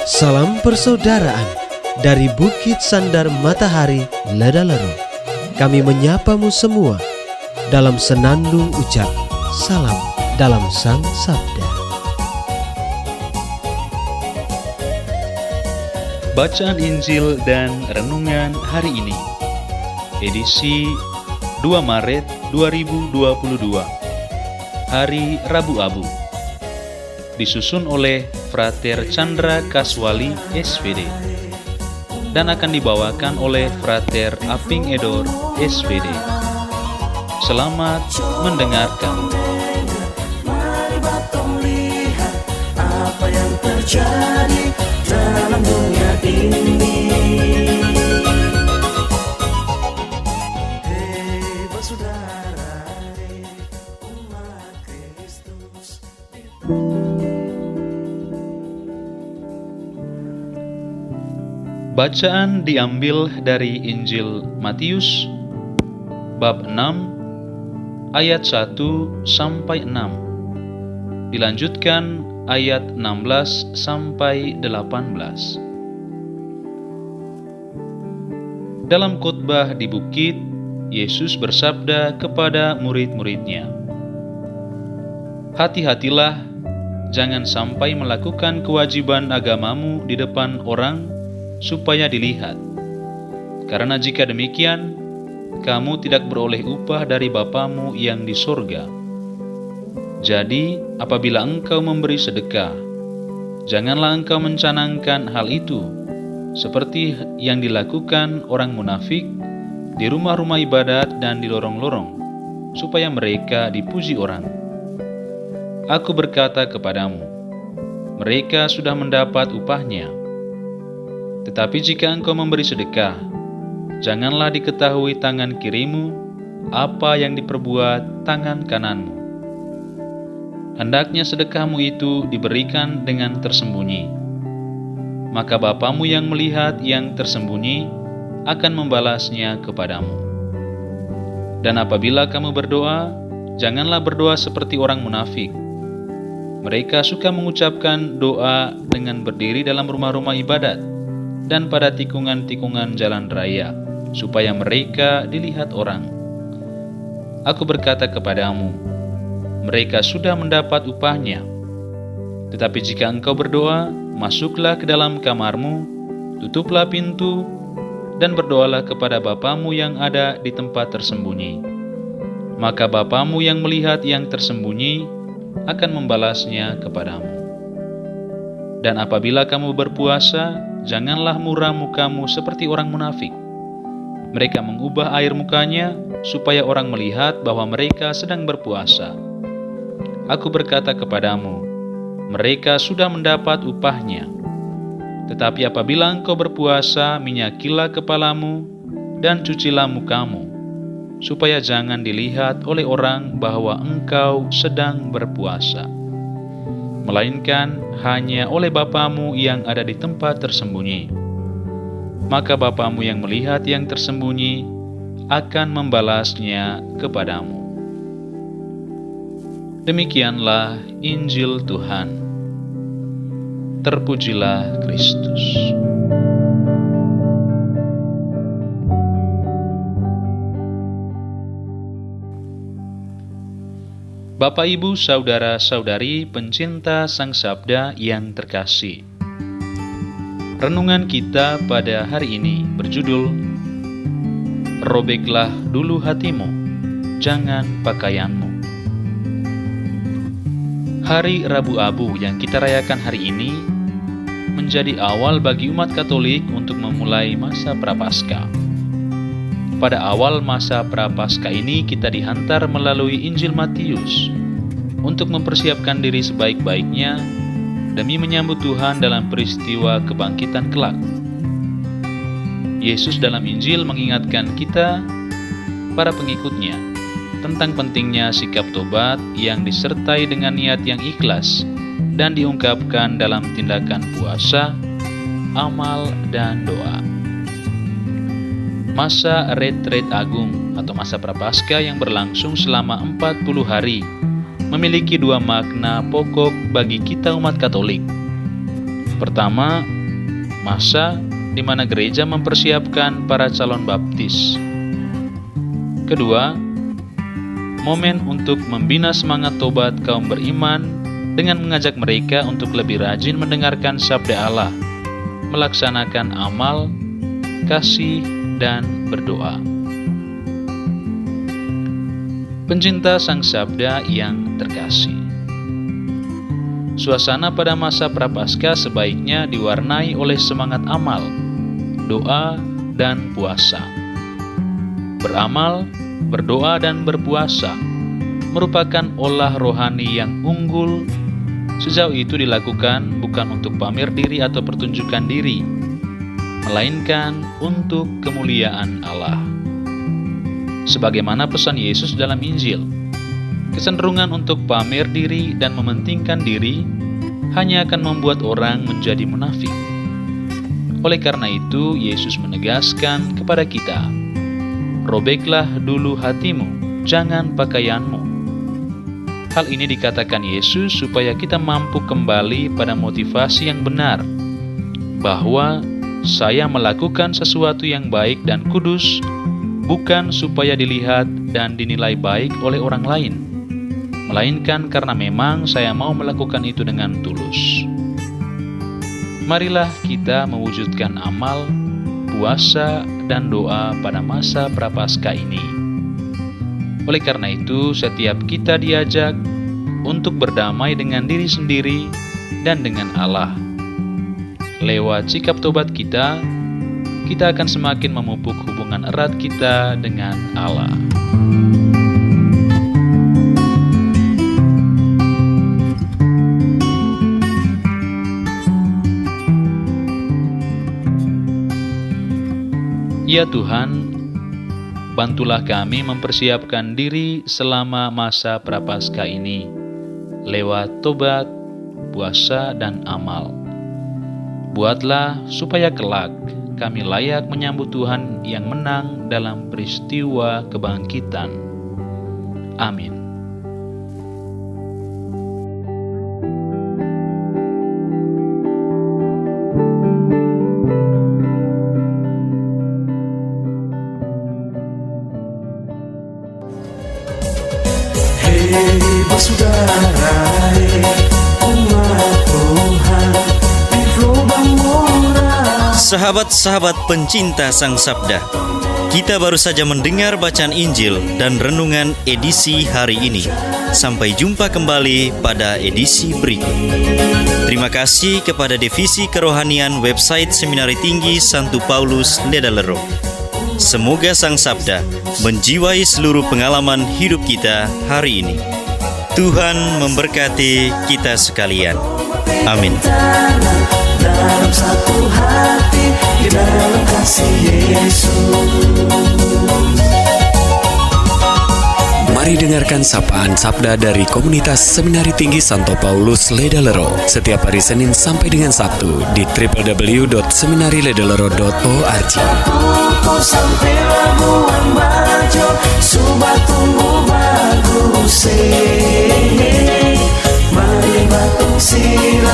Salam persaudaraan dari Bukit Sandar Matahari Ledalero. Kami menyapamu semua dalam senandung ucap salam dalam Sang Sabda. Bacaan Injil dan Renungan hari ini, edisi 2 Maret 2022, hari Rabu Abu, disusun oleh Frater Chandra Kaswali SVD dan akan dibawakan oleh Frater Aping Edor SVD. Selamat mendengarkan. Mari batong lihat apa yang terjadi dalam dunia ini. Hei bersaudara, umat Kristus. Bacaan diambil dari Injil Matius bab 6 ayat 1 sampai 6. Dilanjutkan ayat 16 sampai 18. Dalam khotbah di bukit, Yesus bersabda kepada murid-muridnya, "Hati-hatilah, jangan sampai melakukan kewajiban agamamu di depan orang supaya dilihat. Karena jika demikian, kamu tidak beroleh upah dari Bapamu yang di sorga. Jadi, apabila engkau memberi sedekah, janganlah engkau mencanangkan hal itu, seperti yang dilakukan orang munafik di rumah-rumah ibadat dan di lorong-lorong, supaya mereka dipuji orang. Aku berkata kepadamu, mereka sudah mendapat upahnya. Tetapi jika engkau memberi sedekah, janganlah diketahui tangan kirimu apa yang diperbuat tangan kananmu. Hendaknya sedekahmu itu diberikan dengan tersembunyi. Maka Bapamu yang melihat yang tersembunyi akan membalasnya kepadamu. Dan apabila kamu berdoa, janganlah berdoa seperti orang munafik. Mereka suka mengucapkan doa dengan berdiri dalam rumah-rumah ibadat dan pada tikungan-tikungan jalan raya, supaya mereka dilihat orang. Aku berkata kepadamu, mereka sudah mendapat upahnya. Tetapi jika engkau berdoa, masuklah ke dalam kamarmu, tutuplah pintu, dan berdoalah kepada Bapamu yang ada di tempat tersembunyi. Maka Bapamu yang melihat yang tersembunyi akan membalasnya kepadamu. Dan apabila kamu berpuasa, janganlah muram mukamu seperti orang munafik. Mereka mengubah air mukanya supaya orang melihat bahwa mereka sedang berpuasa. Aku berkata kepadamu, mereka sudah mendapat upahnya. Tetapi apabila engkau berpuasa, minyakilah kepalamu dan cucilah mukamu, supaya jangan dilihat oleh orang bahwa engkau sedang berpuasa, melainkan hanya oleh Bapamu yang ada di tempat tersembunyi. Maka Bapamu yang melihat yang tersembunyi akan membalasnya kepadamu." Demikianlah Injil Tuhan. Terpujilah Kristus. Bapak, Ibu, Saudara-saudari pencinta Sang Sabda yang terkasih, renungan kita pada hari ini berjudul "Robeklah dulu hatimu, jangan pakaianmu". Hari Rabu Abu yang kita rayakan hari ini menjadi awal bagi umat Katolik untuk memulai masa Prapaskah. Pada awal masa Prapaskah ini kita dihantar melalui Injil Matius untuk mempersiapkan diri sebaik-baiknya demi menyambut Tuhan dalam peristiwa kebangkitan kelak. Yesus dalam Injil mengingatkan kita, para pengikutnya, tentang pentingnya sikap tobat yang disertai dengan niat yang ikhlas dan diungkapkan dalam tindakan puasa, amal, dan doa. Masa Retret Agung atau masa Prapaskah yang berlangsung selama 40 hari memiliki dua makna pokok bagi kita umat Katolik. Pertama, masa di mana gereja mempersiapkan para calon baptis. Kedua, momen untuk membina semangat tobat kaum beriman dengan mengajak mereka untuk lebih rajin mendengarkan sabda Allah, melaksanakan amal, kasih, dan berdoa. Pencinta Sang Sabda yang terkasih, suasana pada masa Prapaskah sebaiknya diwarnai oleh semangat amal, doa, dan puasa. Beramal, berdoa, dan berpuasa merupakan olah rohani yang unggul. Sejauh itu dilakukan bukan untuk pamer diri atau pertunjukan diri, melainkan untuk kemuliaan Allah. Sebagaimana pesan Yesus dalam Injil, kecenderungan untuk pamer diri dan mementingkan diri hanya akan membuat orang menjadi munafik. Oleh karena itu, Yesus menegaskan kepada kita, robeklah dulu hatimu, jangan pakaianmu. Hal ini dikatakan Yesus supaya kita mampu kembali pada motivasi yang benar, bahwa saya melakukan sesuatu yang baik dan kudus, bukan supaya dilihat dan dinilai baik oleh orang lain, melainkan karena memang saya mau melakukan itu dengan tulus. Marilah kita mewujudkan amal, puasa, dan doa pada masa Prapaskah ini. Oleh karena itu, setiap kita diajak untuk berdamai dengan diri sendiri dan dengan Allah. Lewat sikap tobat kita akan semakin memupuk hubungan erat kita dengan Allah. Ya Tuhan, bantulah kami mempersiapkan diri selama masa Prapaskah ini, lewat tobat, puasa, dan amal. Buatlah supaya kelak kami layak menyambut Tuhan yang menang dalam peristiwa kebangkitan. Amin. Hei bersaudara, umat Tuhan di lubang murah. Sahabat-sahabat pencinta Sang Sabda, kita baru saja mendengar bacaan Injil dan renungan edisi hari ini. Sampai jumpa kembali pada edisi berikut. Terima kasih kepada Divisi Kerohanian website Seminari Tinggi Santo Paulus Ledalero. Semoga Sang Sabda menjiwai seluruh pengalaman hidup kita hari ini. Tuhan memberkati kita sekalian. Amin. Dalam satu hati, di dalam kasih Yesus. Mari dengarkan sapaan sabda dari komunitas Seminari Tinggi Santo Paulus Ledalero setiap hari Senin sampai dengan Sabtu di www.seminariledalero.org. Kau sampai Labuan Bajo, Subah tumbuh bagus. Mari batung sila.